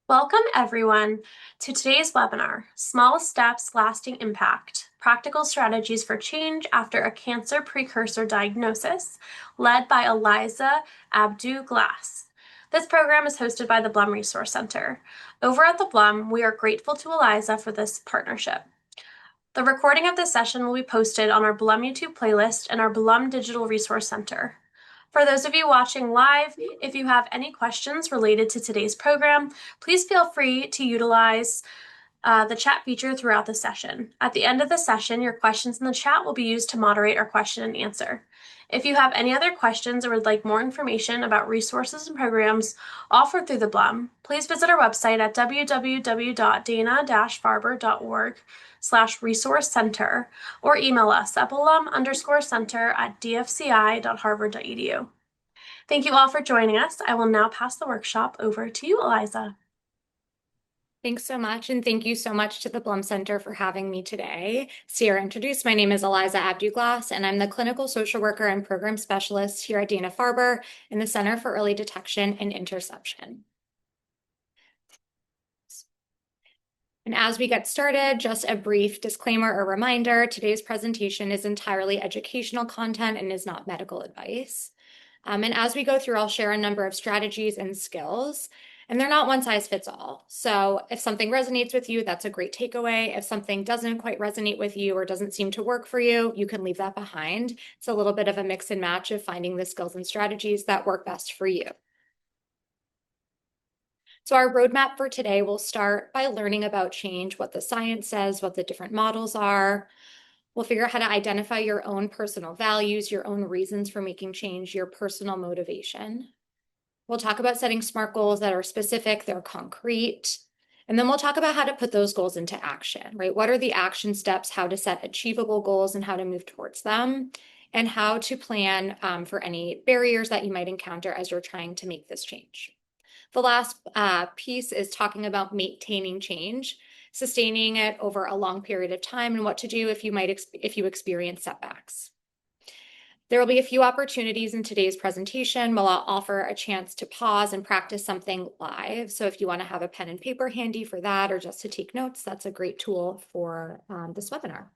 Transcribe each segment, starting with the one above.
Welcome, everyone, to today's webinar, Small Steps, Lasting Impact, Practical Strategies for Change After a Cancer Precursor Diagnosis, led by Eliza Abdu-Glass. This program is hosted by the Blum Resource Center. Over at the Blum, we are grateful to Eliza for this partnership. The recording of this session will be posted on our Blum YouTube playlist and our Blum Digital Resource Center. For those of you watching live, if you have any questions related to today's program, please feel free to utilize the chat feature throughout the session. At the end of the session, your questions in the chat will be used to moderate our question and answer. If you have any other questions or would like more information about resources and programs offered through the Blum, please visit our website at www.dana-farber.org/resource center or email us at blum_center@dfci.harvard.edu. Thank you all for joining us. I will now pass the workshop over to you, Eliza. Thanks so much, and thank you so much to the Blum Center for having me today. Sierra introduced, my name is Eliza Abdu-Glass, and I'm the clinical social worker and program specialist here at Dana-Farber in the Center for Early Detection and Interception. And as we get started, just a brief disclaimer or reminder, today's presentation is entirely educational content and is not medical advice. And as we go through, I'll share a number of strategies and skills, and they're not one size fits all. So if something resonates with you, that's a great takeaway. If something doesn't quite resonate with you or doesn't seem to work for you, you can leave that behind. It's a little bit of a mix and match of finding the skills and strategies that work best for you. So our roadmap for today will start by learning about change, what the science says, what the different models are. We'll figure out how to identify your own personal values, your own reasons for making change, your personal motivation. We'll talk about setting SMART goals that are specific, they're concrete. And then we'll talk about how to put those goals into action, right? What are the action steps, how to set achievable goals and how to move towards them, and how to plan for any barriers that you might encounter as you're trying to make this change. The last piece is talking about maintaining change, sustaining it over a long period of time, and what to do if you experience setbacks. There will be a few opportunities in today's presentation. We'll offer a chance to pause and practice something live. So if you want to have a pen and paper handy for that or just to take notes, that's a great tool for this webinar.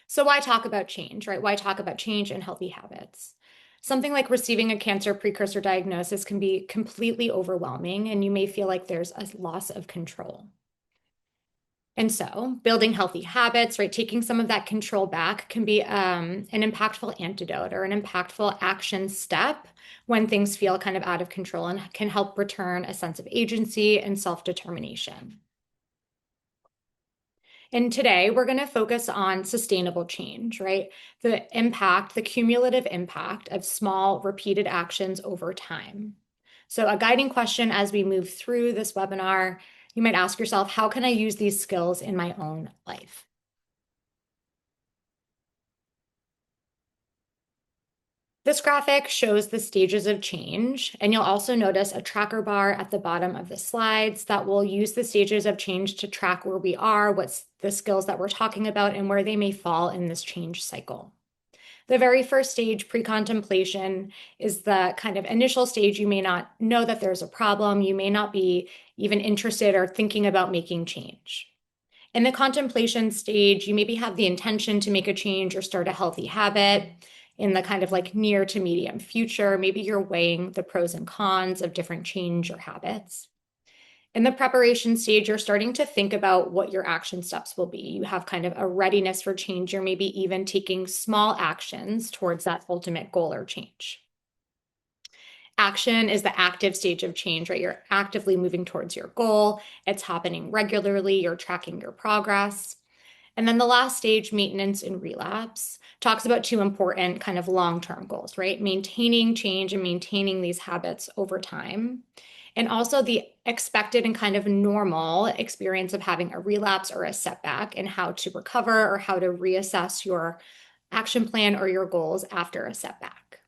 So why talk about change, right? Why talk about change and healthy habits? Something like receiving a cancer precursor diagnosis can be completely overwhelming, and you may feel like there's a loss of control. And so building healthy habits, right, taking some of that control back can be an impactful antidote or an impactful action step when things feel kind of out of control and can help return a sense of agency and self-determination. And today we're going to focus on sustainable change, right? The impact, the cumulative impact of small repeated actions over time. So a guiding question as we move through this webinar, you might ask yourself, how can I use these skills in my own life? This graphic shows the stages of change, and you'll also notice a tracker bar at the bottom of the slides that will use the stages of change to track where we are, what's the skills that we're talking about, and where they may fall in this change cycle. The very first stage, pre-contemplation, is the kind of initial stage. You may not know that there's a problem. You may not be even interested or thinking about making change. In the contemplation stage, you maybe have the intention to make a change or start a healthy habit. In the kind of like near to medium future, maybe you're weighing the pros and cons of different change or habits. In the preparation stage, you're starting to think about what your action steps will be. You have kind of a readiness for change. You're maybe even taking small actions towards that ultimate goal or change. Action is the active stage of change, right? You're actively moving towards your goal. It's happening regularly. You're tracking your progress. And then the last stage, maintenance and relapse, talks about two important kind of long-term goals, right? Maintaining change and maintaining these habits over time. And also the expected and kind of normal experience of having a relapse or a setback and how to recover or how to reassess your action plan or your goals after a setback.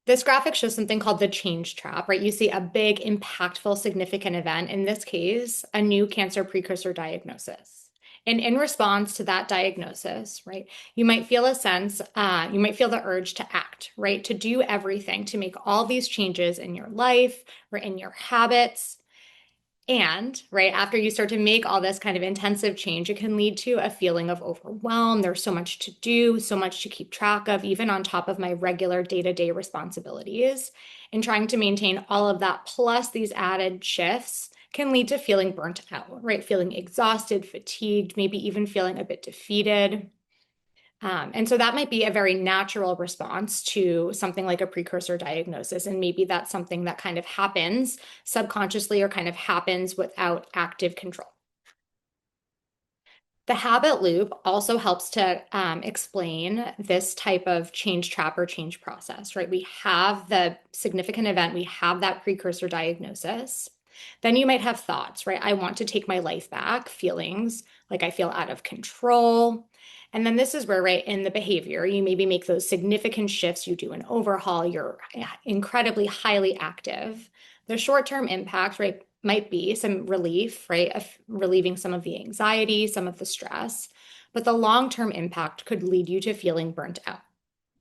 This graphic shows something called the change trap, right? You see a big, impactful, significant event, in this case, a new cancer precursor diagnosis. And in response to that diagnosis, right, you might feel you might feel the urge to act, right, to do everything, to make all these changes in your life or in your habits. And right after you start to make all this kind of intensive change, it can lead to a feeling of overwhelm. There's so much to do, so much to keep track of, even on top of my regular day-to-day responsibilities. And trying to maintain all of that plus these added shifts can lead to feeling burnt out, right? Feeling exhausted, fatigued, maybe even feeling a bit defeated. And so that might be a very natural response to something like a precursor diagnosis. And maybe that's something that kind of happens subconsciously or kind of happens without active control. The habit loop also helps to explain this type of change trap or change process, right? We have the significant event, we have that precursor diagnosis. Then you might have thoughts, right? I want to take my life back, feelings like I feel out of control. And then this is where, right, in the behavior, you maybe make those significant shifts, you do an overhaul, you're incredibly highly active. The short-term impact, right, might be some relief, right, of relieving some of the anxiety, some of the stress, but the long-term impact could lead you to feeling burnt out,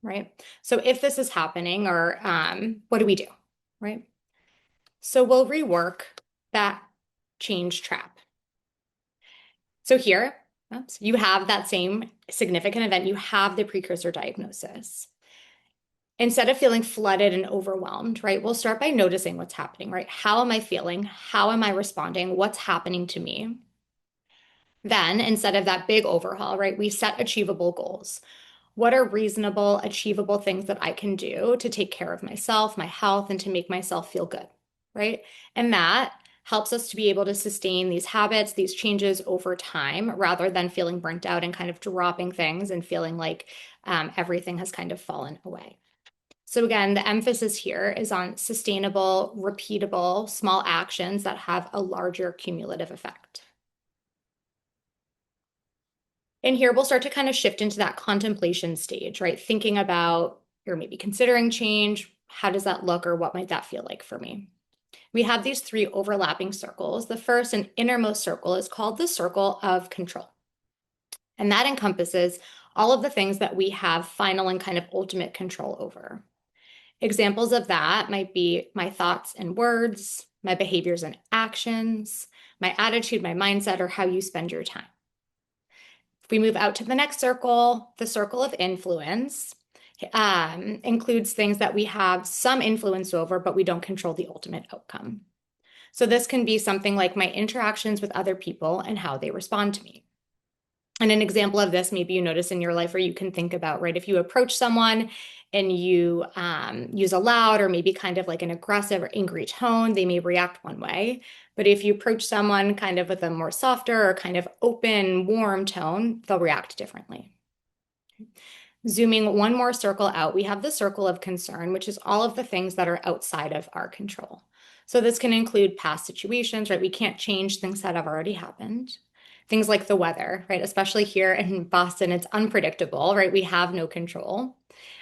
right? So if this is happening, or what do we do, right? So we'll rework that change trap. So here, oops, you have that same significant event, you have the precursor diagnosis. Instead of feeling flooded and overwhelmed, right, we'll start by noticing what's happening, right? How am I feeling? How am I responding? What's happening to me? Then, instead of that big overhaul, right, we set achievable goals. What are reasonable, achievable things that I can do to take care of myself, my health, and to make myself feel good, right? And that helps us to be able to sustain these habits, these changes over time, rather than feeling burnt out and kind of dropping things and feeling like everything has kind of fallen away. So again, the emphasis here is on sustainable, repeatable, small actions that have a larger cumulative effect. And here we'll start to kind of shift into that contemplation stage, right? Thinking about, or maybe considering change. How does that look, or what might that feel like for me? We have these three overlapping circles. The first and innermost circle is called the circle of control. And that encompasses all of the things that we have final and kind of ultimate control over. Examples of that might be my thoughts and words, my behaviors and actions, my attitude, my mindset, or how you spend your time. If we move out to the next circle, the circle of influence includes things that we have some influence over, but we don't control the ultimate outcome. So this can be something like my interactions with other people and how they respond to me. And an example of this, maybe you notice in your life, or you can think about, right? If you approach someone and you use a loud or maybe kind of like an aggressive or angry tone, they may react one way. But if you approach someone kind of with a more softer or kind of open, warm tone, they'll react differently. Zooming one more circle out, we have the circle of concern, which is all of the things that are outside of our control. So this can include past situations, right? We can't change things that have already happened. Things like the weather, right? Especially here in Boston, it's unpredictable, right? We have no control.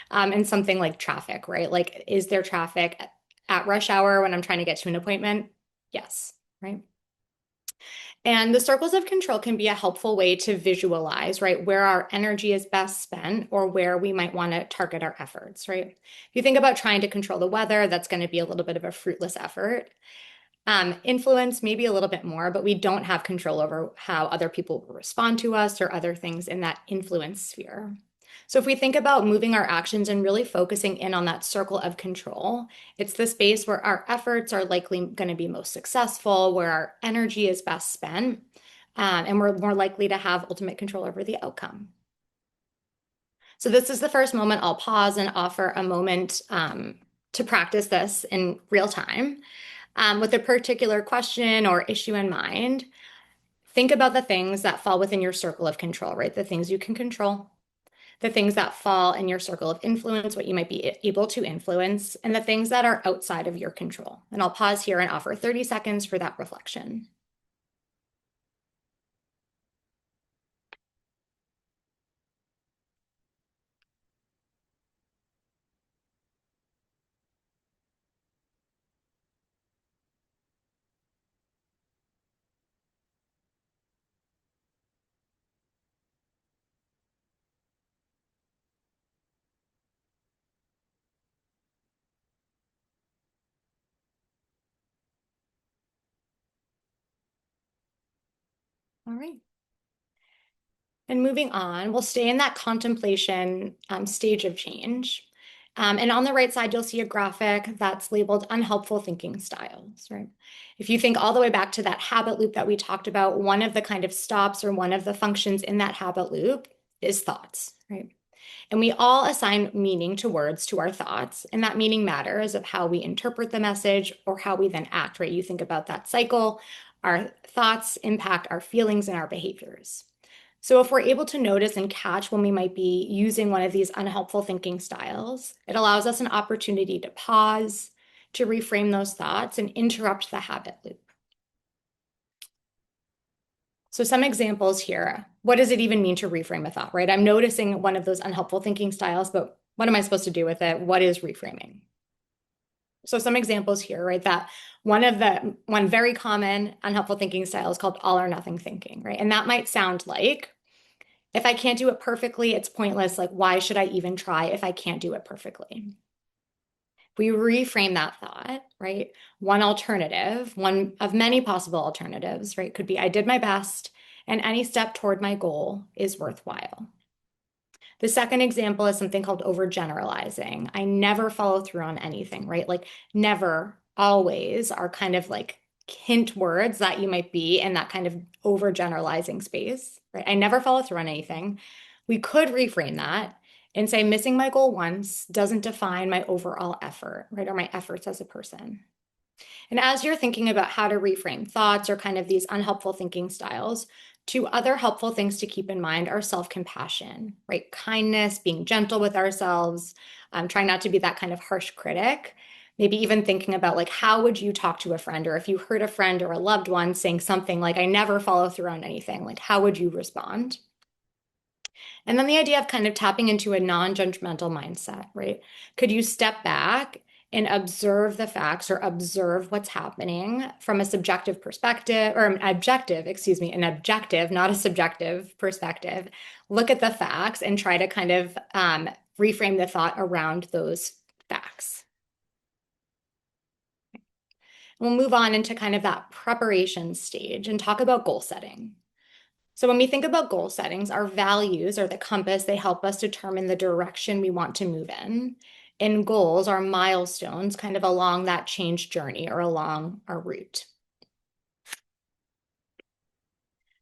And something like traffic, right? Like, is there traffic at rush hour when I'm trying to get to an appointment? Yes, right? And the circles of control can be a helpful way to visualize, right, where our energy is best spent or where we might want to target our efforts, right? If you think about trying to control the weather, that's going to be a little bit of a fruitless effort. Influence maybe a little bit more, but we don't have control over how other people will respond to us or other things in that influence sphere. So if we think about moving our actions and really focusing in on that circle of control, it's the space where our efforts are likely going to be most successful, where our energy is best spent, and we're more likely to have ultimate control over the outcome. So this is the first moment I'll pause and offer a moment to practice this in real time. With a particular question or issue in mind, think about the things that fall within your circle of control, right? The things you can control, the things that fall in your circle of influence, what you might be able to influence, and the things that are outside of your control. And I'll pause here and offer 30 seconds for that reflection. All right. And moving on, we'll stay in that contemplation stage of change. And on the right side, you'll see a graphic that's labeled unhelpful thinking styles, right? If you think all the way back to that habit loop that we talked about, one of the kind of stops or one of the functions in that habit loop is thoughts, right? And we all assign meaning to words to our thoughts, and that meaning matters of how we interpret the message or how we then act, right? You think about that cycle, our thoughts impact our feelings and our behaviors. So if we're able to notice and catch when we might be using one of these unhelpful thinking styles, it allows us an opportunity to pause, to reframe those thoughts and interrupt the habit loop. So some examples here. What does it even mean to reframe a thought, right? I'm noticing one of those unhelpful thinking styles, but what am I supposed to do with it? What is reframing? So some examples here, right? That one very common unhelpful thinking style is called all or nothing thinking, right? And that might sound like, if I can't do it perfectly, it's pointless. Like, why should I even try if I can't do it perfectly? We reframe that thought, right? One alternative, one of many possible alternatives, right? Could be I did my best and any step toward my goal is worthwhile. The second example is something called overgeneralizing. I never follow through on anything, right? Like never, always are kind of like hint words that you might be in that kind of overgeneralizing space, right? I never follow through on anything. We could reframe that and say missing my goal once doesn't define my overall effort, right? Or my efforts as a person. And as you're thinking about how to reframe thoughts or kind of these unhelpful thinking styles, two other helpful things to keep in mind are self-compassion, right? Kindness, being gentle with ourselves, trying not to be that kind of harsh critic. Maybe even thinking about like, how would you talk to a friend? Or if you heard a friend or a loved one saying something like, I never follow through on anything, like, how would you respond? And then the idea of kind of tapping into a non-judgmental mindset, right? Could you step back and observe the facts or observe what's happening from a subjective perspective or an objective, excuse me, an objective, not a subjective perspective. Look at the facts and try to kind of reframe the thought around those facts. We'll move on into kind of that preparation stage and talk about goal setting. So when we think about goal settings, our values are the compass. They help us determine the direction we want to move in. And goals are milestones kind of along that change journey or along our route.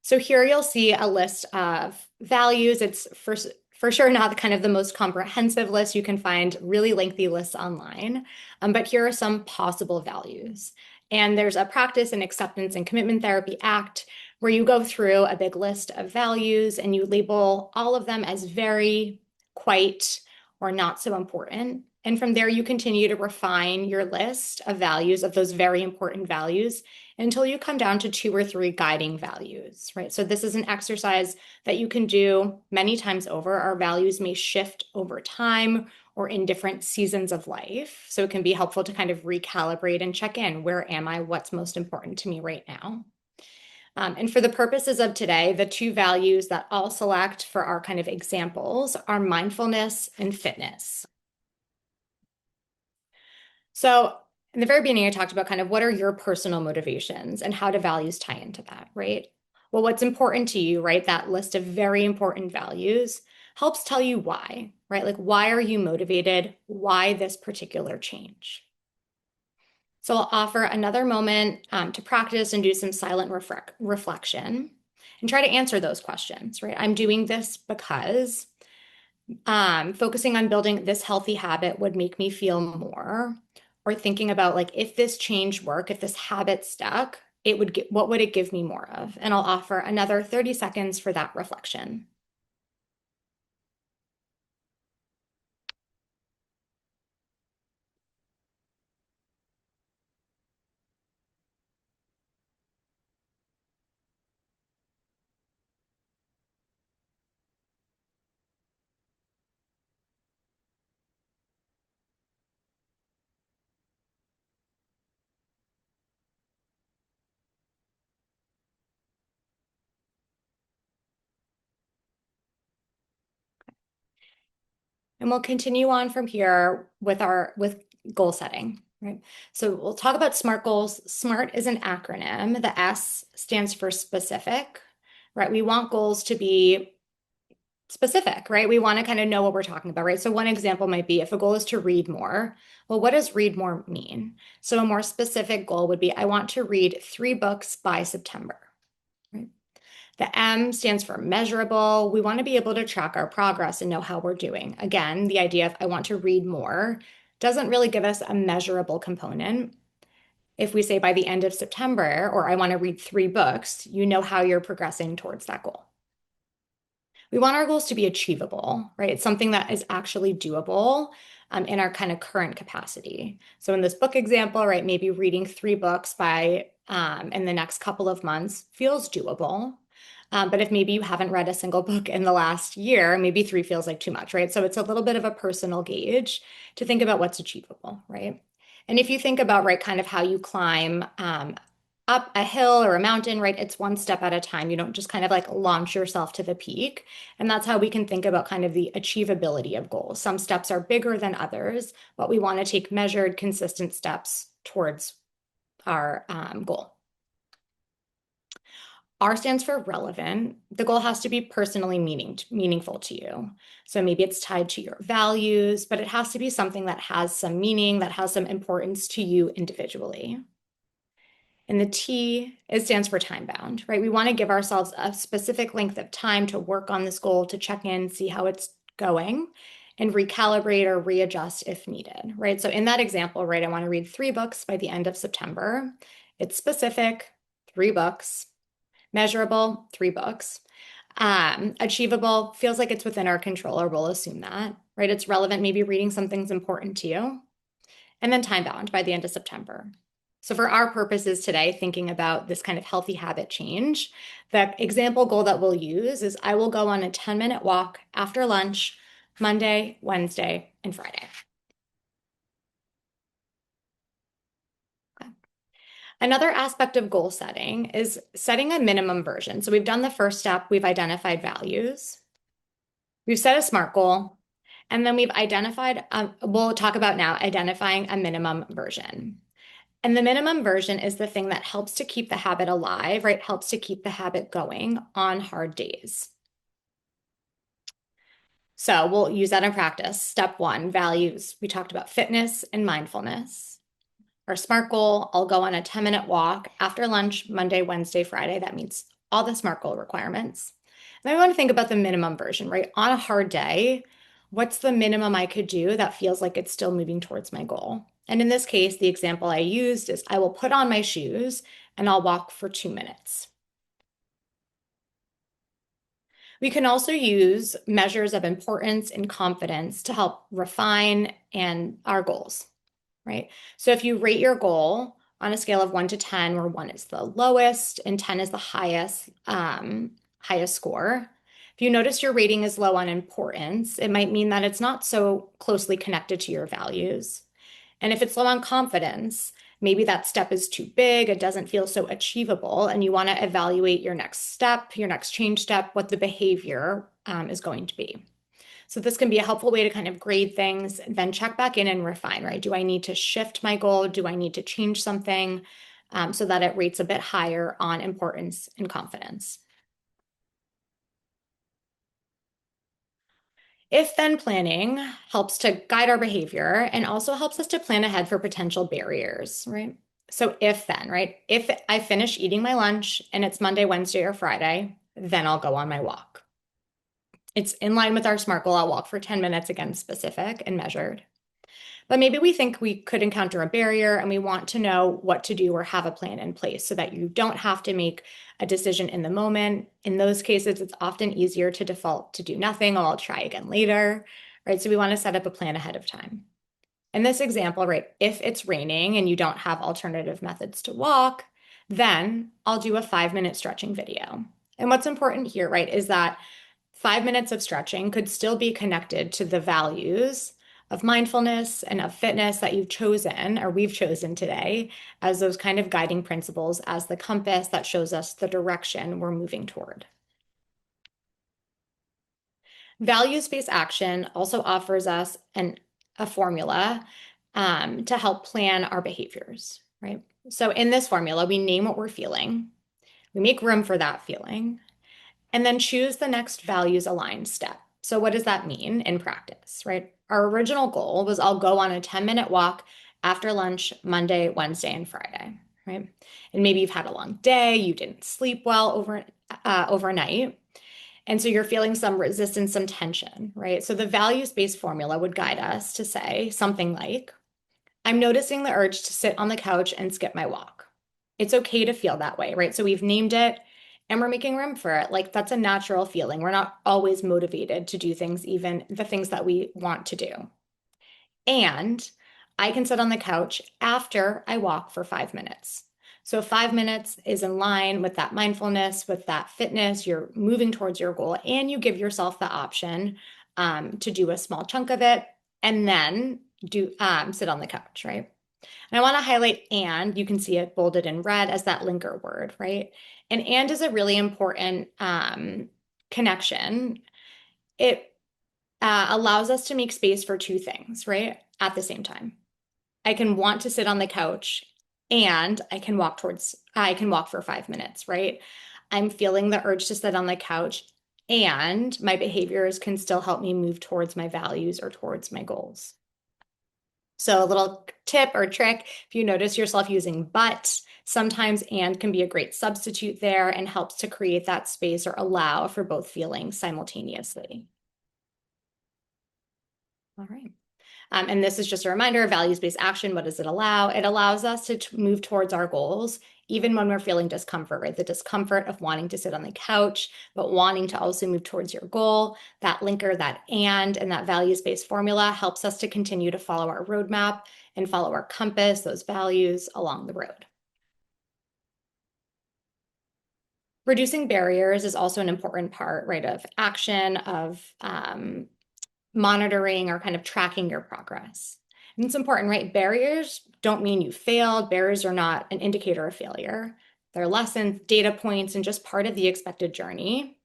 So here you'll see a list of values. It's for sure not kind of the most comprehensive list. You can find really lengthy lists online, but here are some possible values. And there's a Practice and Acceptance and Commitment Therapy Act where you go through a big list of values and you label all of them as very, quite, or not so important. And from there, you continue to refine your list of values, of those very important values, until you come down to 2 or 3 guiding values, right? So this is an exercise that you can do many times over. Our values may shift over time or in different seasons of life. So it can be helpful to kind of recalibrate and check in. Where am I? What's most important to me right now? And for the purposes of today, the 2 values that I'll select for our kind of examples are mindfulness and fitness. So in the very beginning, I talked about kind of what are your personal motivations and how do values tie into that, right? Well, what's important to you, right? That list of very important values helps tell you why, right? Like, why are you motivated? Why this particular change? So I'll offer another moment to practice and do some silent reflection and try to answer those questions, right? I'm doing this because focusing on building this healthy habit would make me feel more, or thinking about like, if this change worked, if this habit stuck, what would it give me more of? And I'll offer another 30 seconds for that reflection. And we'll continue on from here with goal setting, right? So we'll talk about SMART goals. SMART is an acronym. The S stands for specific, right? We want goals to be specific, right? We want to kind of know what we're talking about, right? So one example might be if a goal is to read more, well, what does read more mean? So a more specific goal would be, I want to read 3 books by September, right? The M stands for measurable. We want to be able to track our progress and know how we're doing. Again, the idea of I want to read more doesn't really give us a measurable component. If we say by the end of September, or I want to read 3 books, you know how you're progressing towards that goal. We want our goals to be achievable, right? It's something that is actually doable in our kind of current capacity. So in this book example, right, maybe reading 3 books by in the next couple of months feels doable. But if maybe you haven't read a single book in the last year, maybe 3 feels like too much, right? So it's a little bit of a personal gauge to think about what's achievable, right? And if you think about, right, kind of how you climb up a hill or a mountain, right? It's one step at a time. You don't just kind of like launch yourself to the peak. And that's how we can think about kind of the achievability of goals. Some steps are bigger than others, but we want to take measured, consistent steps towards our goal. R stands for relevant. The goal has to be personally meaningful to you. So maybe it's tied to your values, but it has to be something that has some meaning, that has some importance to you individually. And the T, it stands for time bound, right? We want to give ourselves a specific length of time to work on this goal, to check in, see how it's going, and recalibrate or readjust if needed, right? So in that example, right, I want to read 3 books by the end of September. It's specific, 3 books, measurable, 3 books. Achievable feels like it's within our control, or we'll assume that, right? It's relevant, maybe reading something's important to you. And then time bound by the end of September. So for our purposes today, thinking about this kind of healthy habit change, the example goal that we'll use is I will go on a 10-minute walk after lunch, Monday, Wednesday, and Friday. Okay. Another aspect of goal setting is setting a minimum version. So we've done the first step, we've identified values, we've set a SMART goal, and then we've identified, we'll talk about now identifying a minimum version. And the minimum version is the thing that helps to keep the habit alive, right? Helps to keep the habit going on hard days. So we'll use that in practice. Step 1, values. We talked about fitness and mindfulness. Our SMART goal, I'll go on a 10-minute walk after lunch, Monday, Wednesday, Friday. That meets all the SMART goal requirements. And then we want to think about the minimum version, right? On a hard day, what's the minimum I could do that feels like it's still moving towards my goal? And in this case, the example I used is I will put on my shoes and I'll walk for 2 minutes. We can also use measures of importance and confidence to help refine our goals, right? So if you rate your goal on a scale of 1 to 10, where 1 is the lowest and 10 is the highest score, if you notice your rating is low on importance, it might mean that it's not so closely connected to your values. And if it's low on confidence, maybe that step is too big, it doesn't feel so achievable, and you want to evaluate your next step, your next change step, what the behavior is going to be. So this can be a helpful way to kind of grade things, then check back in and refine, right? Do I need to shift my goal? Do I need to change something so that it rates a bit higher on importance and confidence? If-then planning helps to guide our behavior and also helps us to plan ahead for potential barriers, right? So if-then, right? If I finish eating my lunch and it's Monday, Wednesday, or Friday, then I'll go on my walk. It's in line with our SMART goal. I'll walk for 10 minutes, again, specific and measured. But maybe we think we could encounter a barrier and we want to know what to do or have a plan in place so that you don't have to make a decision in the moment. In those cases, it's often easier to default to do nothing, or I'll try again later, right? So we want to set up a plan ahead of time. In this example, right, if it's raining and you don't have alternative methods to walk, then I'll do a 5-minute stretching video. And what's important here, right, is that 5 minutes of stretching could still be connected to the values of mindfulness and of fitness that you've chosen, or we've chosen today, as those kind of guiding principles, as the compass that shows us the direction we're moving toward. Values-based action also offers us a formula to help plan our behaviors, right? So in this formula, we name what we're feeling, we make room for that feeling, and then choose the next values aligned step. So what does that mean in practice, right? Our original goal was I'll go on a 10-minute walk after lunch Monday, Wednesday, and Friday, right? And maybe you've had a long day, you didn't sleep well overnight. And so you're feeling some resistance, some tension, right? So the values-based formula would guide us to say something like, I'm noticing the urge to sit on the couch and skip my walk. It's okay to feel that way, right? So we've named it and we're making room for it. Like that's a natural feeling. We're not always motivated to do things, even the things that we want to do. And I can sit on the couch after I walk for 5 minutes. So 5 minutes is in line with that mindfulness, with that fitness. You're moving towards your goal, and you give yourself the option to do a small chunk of it and then do sit on the couch, right? And I want to highlight and, you can see it bolded in red as that linker word, right? And is a really important connection. It allows us to make space for two things, right? At the same time. I can want to sit on the couch and I can walk for 5 minutes, right? I'm feeling the urge to sit on the couch and my behaviors can still help me move towards my values or towards my goals. So a little tip or trick, if you notice yourself using but, sometimes and can be a great substitute there and helps to create that space or allow for both feelings simultaneously. All right. And this is just a reminder, values-based action, what does it allow? It allows us to move towards our goals, even when we're feeling discomfort, right? The discomfort of wanting to sit on the couch, but wanting to also move towards your goal. That linker, that and that values-based formula helps us to continue to follow our roadmap and follow our compass, those values along the road. Reducing barriers is also an important part, right, of action, of monitoring or kind of tracking your progress. And it's important, right? Barriers don't mean you failed. Barriers are not an indicator of failure. They're lessons, data points, and just part of the expected journey.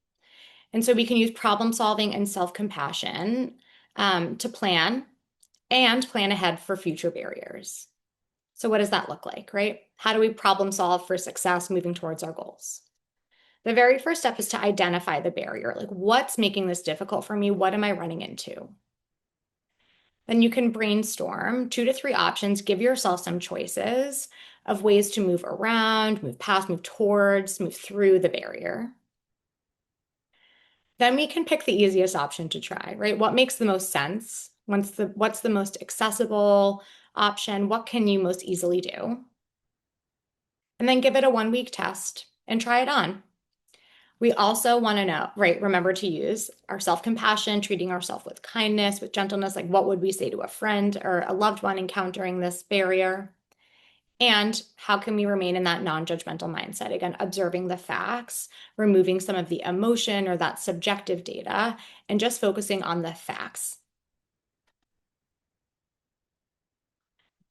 And so we can use problem solving and self-compassion to plan and plan ahead for future barriers. So what does that look like, right? How do we problem solve for success moving towards our goals? The very first step is to identify the barrier. Like, what's making this difficult for me? What am I running into? Then you can brainstorm 2 to 3 options, give yourself some choices of ways to move around, move past, move towards, move through the barrier. Then we can pick the easiest option to try, right? What makes the most sense? What's the most accessible option? What can you most easily do? And then give it a 1-week test and try it on. We also want to know, right? Remember to use our self-compassion, treating ourselves with kindness, with gentleness. Like, what would we say to a friend or a loved one encountering this barrier? And how can we remain in that non-judgmental mindset? Again, observing the facts, removing some of the emotion or that subjective data, and just focusing on the facts.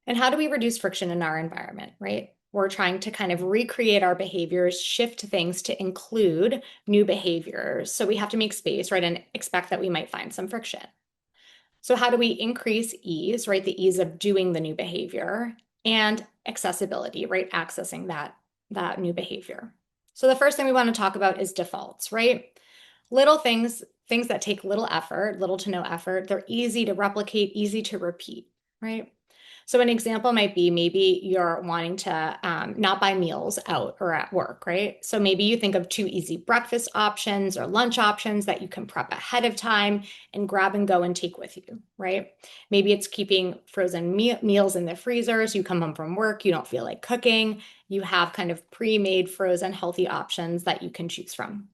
And how do we reduce friction in our environment, right? We're trying to kind of recreate our behaviors, shift things to include new behaviors. So we have to make space, right, and expect that we might find some friction. So how do we increase ease, right? The ease of doing the new behavior and accessibility, right? Accessing that new behavior. So the first thing we want to talk about is defaults, right? Little things that take little effort, little to no effort. They're easy to replicate, easy to repeat, right? So an example might be maybe you're wanting to not buy meals out or at work, right? So maybe you think of 2 easy breakfast options or lunch options that you can prep ahead of time and grab and go and take with you, right? Maybe it's keeping frozen meals in the freezer. So you come home from work, you don't feel like cooking. You have kind of pre-made frozen healthy options that you can choose from.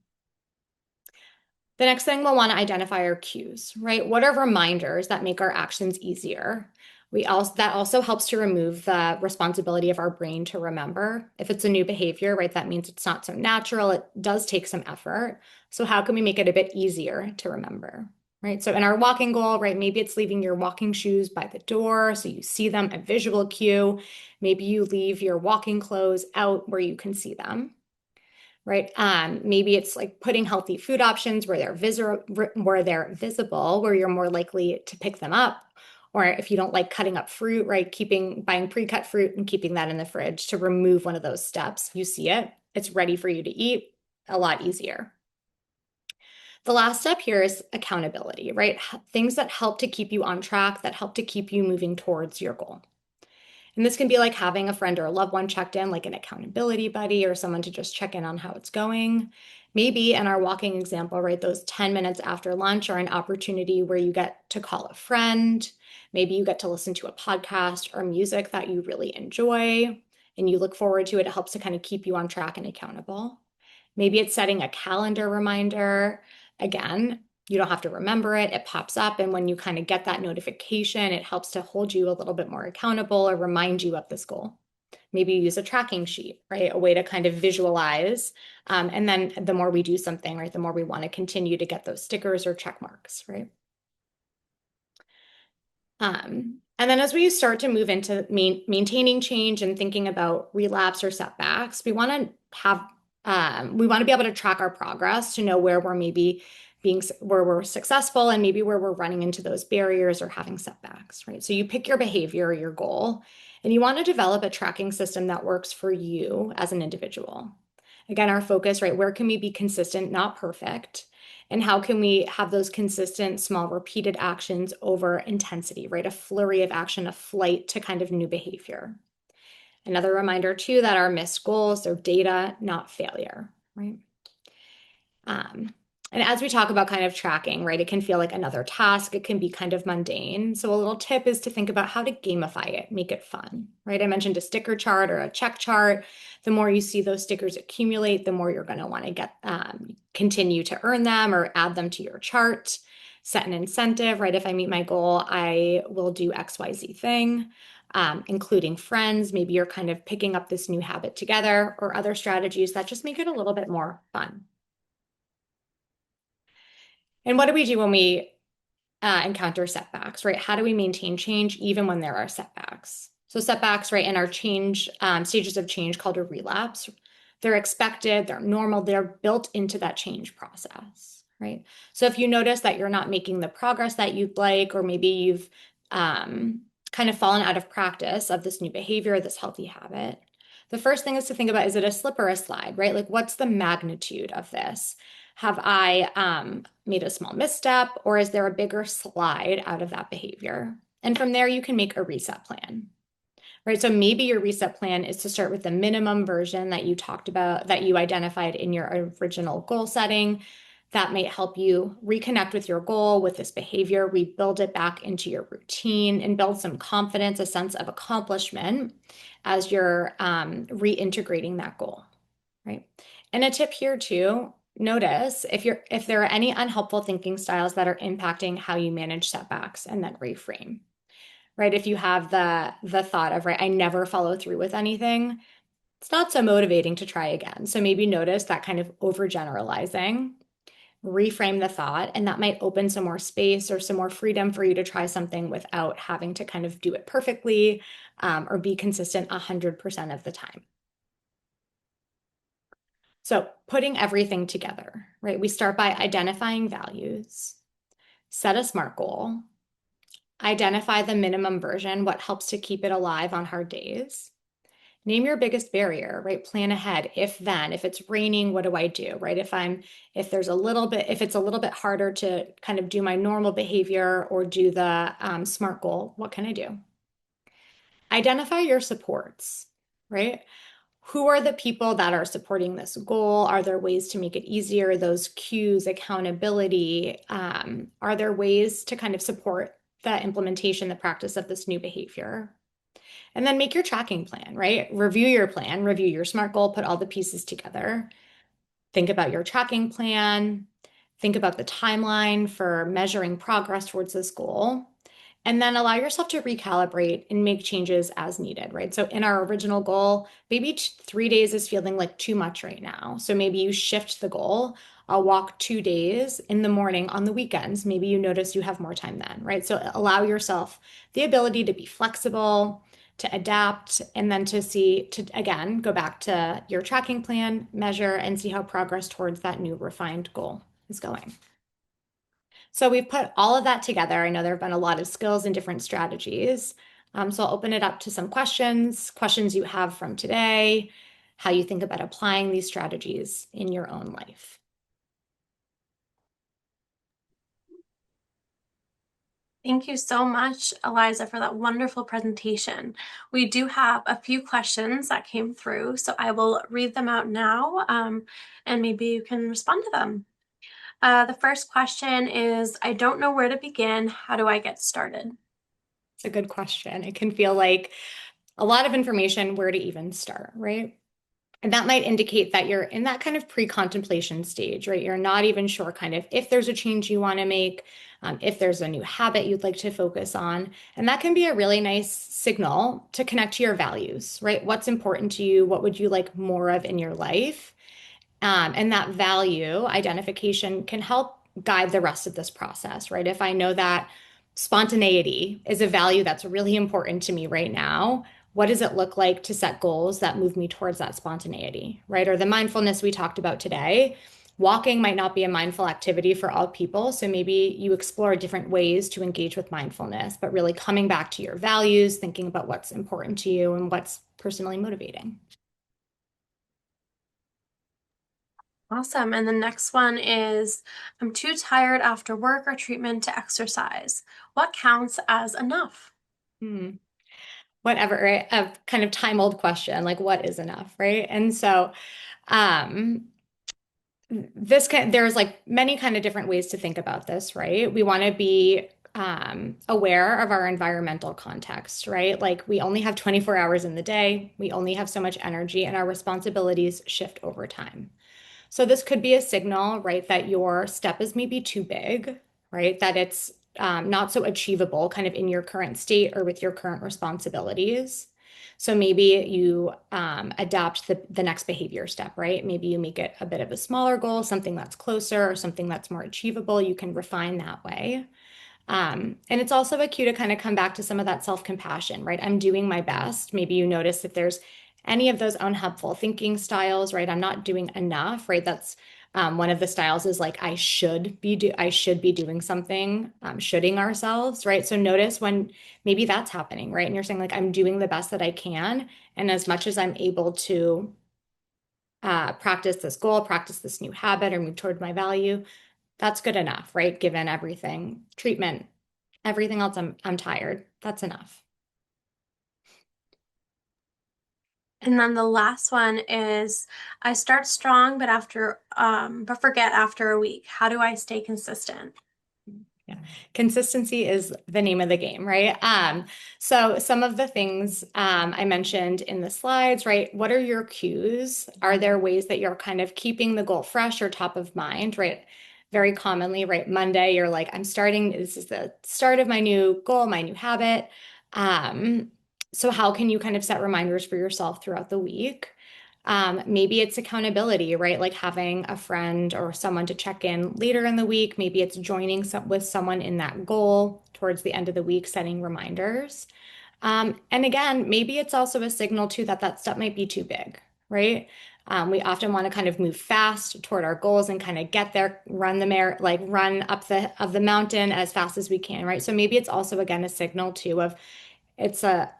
The next thing we'll want to identify are cues, right? What are reminders that make our actions easier? That also helps to remove the responsibility of our brain to remember. If it's a new behavior, right, that means it's not so natural. It does take some effort. So how can we make it a bit easier to remember, right? So in our walking goal, right, maybe it's leaving your walking shoes by the door so you see them, a visual cue. Maybe you leave your walking clothes out where you can see them. Right? Maybe it's like putting healthy food options where they're visible, where you're more likely to pick them up. Or if you don't like cutting up fruit, right? Buying pre-cut fruit and keeping that in the fridge to remove one of those steps. You see it, it's ready for you to eat, a lot easier. The last step here is accountability, right? Things that help to keep you on track, that help to keep you moving towards your goal. And this can be like having a friend or a loved one checked in, like an accountability buddy or someone to just check in on how it's going. Maybe in our walking example, right, those 10 minutes after lunch are an opportunity where you get to call a friend. Maybe you get to listen to a podcast or music that you really enjoy and you look forward to it. It helps to kind of keep you on track and accountable. Maybe it's setting a calendar reminder. Again, you don't have to remember it. It pops up. And when you kind of get that notification, it helps to hold you a little bit more accountable or remind you of this goal. Maybe you use a tracking sheet, right? A way to kind of visualize. And then the more we do something, right, the more we want to continue to get those stickers or check marks, right? And then as we start to move into maintaining change and thinking about relapse or setbacks, we want to be able to track our progress to know where we're maybe where we're successful and maybe where we're running into those barriers or having setbacks, right? So you pick your behavior or your goal, and you want to develop a tracking system that works for you as an individual. Again, our focus, right? Where can we be consistent, not perfect? And how can we have those consistent, small, repeated actions over intensity, right? A flurry of action, a flight to kind of new behavior. Another reminder, too, that our missed goals are data, not failure, right? And as we talk about kind of tracking, right, it can feel like another task. It can be kind of mundane. So a little tip is to think about how to gamify it, make it fun, right? I mentioned a sticker chart or a check chart. The more you see those stickers accumulate, the more you're going to want to continue to earn them or add them to your chart. Set an incentive, right? If I meet my goal, I will do XYZ thing. Including friends, maybe you're kind of picking up this new habit together or other strategies that just make it a little bit more fun. And what do we do when we encounter setbacks, right? How do we maintain change even when there are setbacks? So setbacks, right, in our change stages of change called a relapse, they're expected, they're normal, they're built into that change process, right? So if you notice that you're not making the progress that you'd like, or maybe you've kind of fallen out of practice of this new behavior, this healthy habit, the first thing is to think about, is it a slip or a slide, right? Like, what's the magnitude of this? Have I made a small misstep, or is there a bigger slide out of that behavior? And from there, you can make a reset plan, right? So maybe your reset plan is to start with the minimum version that you talked about, that you identified in your original goal setting. That might help you reconnect with your goal, with this behavior, rebuild it back into your routine, and build some confidence, a sense of accomplishment as you're reintegrating that goal, right? And a tip here too, notice if there are any unhelpful thinking styles that are impacting how you manage setbacks, and then reframe, right? If you have the thought of, right, I never follow through with anything, it's not so motivating to try again. So maybe notice that kind of overgeneralizing, reframe the thought, and that might open some more space or some more freedom for you to try something without having to kind of do it perfectly or be consistent 100% of the time. So putting everything together, right? We start by identifying values, set a SMART goal, identify the minimum version, what helps to keep it alive on hard days. Name your biggest barrier, right? Plan ahead. If it's raining, what do I do, right? If it's a little bit harder to kind of do my normal behavior or do the SMART goal, what can I do? Identify your supports, right? Who are the people that are supporting this goal? Are there ways to make it easier? Those cues, accountability. Are there ways to kind of support the implementation, the practice of this new behavior? And then make your tracking plan, right? Review your plan, review your SMART goal, put all the pieces together. Think about your tracking plan. Think about the timeline for measuring progress towards this goal. And then allow yourself to recalibrate and make changes as needed, right? So in our original goal, maybe 3 days is feeling like too much right now. So maybe you shift the goal. I'll walk 2 days in the morning on the weekends. Maybe you notice you have more time then, right? So allow yourself the ability to be flexible, to adapt, and then again, go back to your tracking plan, measure, and see how progress towards that new refined goal is going. So we've put all of that together. I know there have been a lot of skills and different strategies. So I'll open it up to some questions you have from today, how you think about applying these strategies in your own life. Thank you so much, Eliza, for that wonderful presentation. We do have a few questions that came through, so I will read them out now, and maybe you can respond to them. The first question is, I don't know where to begin. How do I get started? It's a good question. It can feel like a lot of information where to even start, right? And that might indicate that you're in that kind of pre-contemplation stage, right? You're not even sure kind of if there's a change you want to make, if there's a new habit you'd like to focus on. And that can be a really nice signal to connect to your values, right? What's important to you? What would you like more of in your life? And that value identification can help guide the rest of this process, right? If I know that spontaneity is a value that's really important to me right now, what does it look like to set goals that move me towards that spontaneity, right? Or the mindfulness we talked about today. Walking might not be a mindful activity for all people. So maybe you explore different ways to engage with mindfulness, but really coming back to your values, thinking about what's important to you and what's personally motivating. Awesome. And the next one is, I'm too tired after work or treatment to exercise. What counts as enough? Hmm. Whatever, right? A kind of time old question, like what is enough, right? And so um there's like many kind of different ways to think about this, right? We want to be aware of our environmental context, right? Like we only have 24 hours in the day, we only have so much energy, and our responsibilities shift over time. So this could be a signal, right, that your step is maybe too big, right? That it's not so achievable kind of in your current state or with your current responsibilities. So maybe you adapt the next behavior step, right? Maybe you make it a bit of a smaller goal, something that's closer or something that's more achievable. You can refine that way. And it's also a cue to kind of come back to some of that self-compassion, right? I'm doing my best. Maybe you notice if there's any of those unhelpful thinking styles, right? I'm not doing enough, right? That's one of the styles is like I should be doing something, shoulding ourselves, right? So notice when maybe that's happening, right? And you're saying like I'm doing the best that I can, and as much as I'm able to practice this goal, practice this new habit, or move toward my value, that's good enough, right? Given everything, treatment, everything else, I'm tired. That's enough. And then the last one is, I start strong, but forget after a week. How do I stay consistent? Yeah. Consistency is the name of the game, right? So some of the things I mentioned in the slides, right? What are your cues? Are there ways that you're kind of keeping the goal fresh or top of mind, right? Very commonly, right? Monday, you're like, this is the start of my new goal, my new habit. Um, so how can you kind of set reminders for yourself throughout the week? Maybe it's accountability, right? Like having a friend or someone to check in later in the week. Maybe it's joining with someone in that goal towards the end of the week, setting reminders. And again, maybe it's also a signal too that that step might be too big, right? We often want to kind of move fast toward our goals and kind of get there, run up the mountain as fast as we can, right? So maybe it's also again a signal too of it's a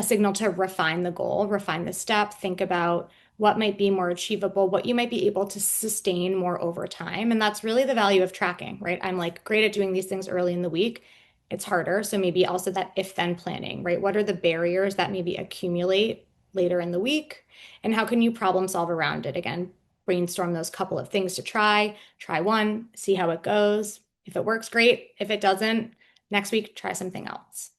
signal to refine the goal, refine the step, think about what might be more achievable, what you might be able to sustain more over time. And that's really the value of tracking, right? I'm like great at doing these things early in the week. It's harder. So maybe also that if then planning, right? What are the barriers that maybe accumulate later in the week? And how can you problem solve around it? Again, brainstorm those couple of things to try one, see how it goes. If it works, great. If it doesn't, next week, try something else.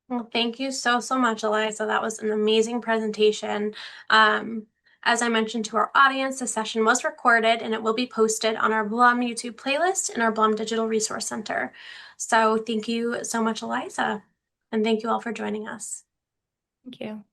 Well, thank you so, so much, Eliza. That was an amazing presentation. Um, as I mentioned to our audience, the session was recorded and it will be posted on our Blum YouTube playlist and our Blum Digital Resource Center. So thank you so much, Eliza. And thank you all for joining us. Thank you.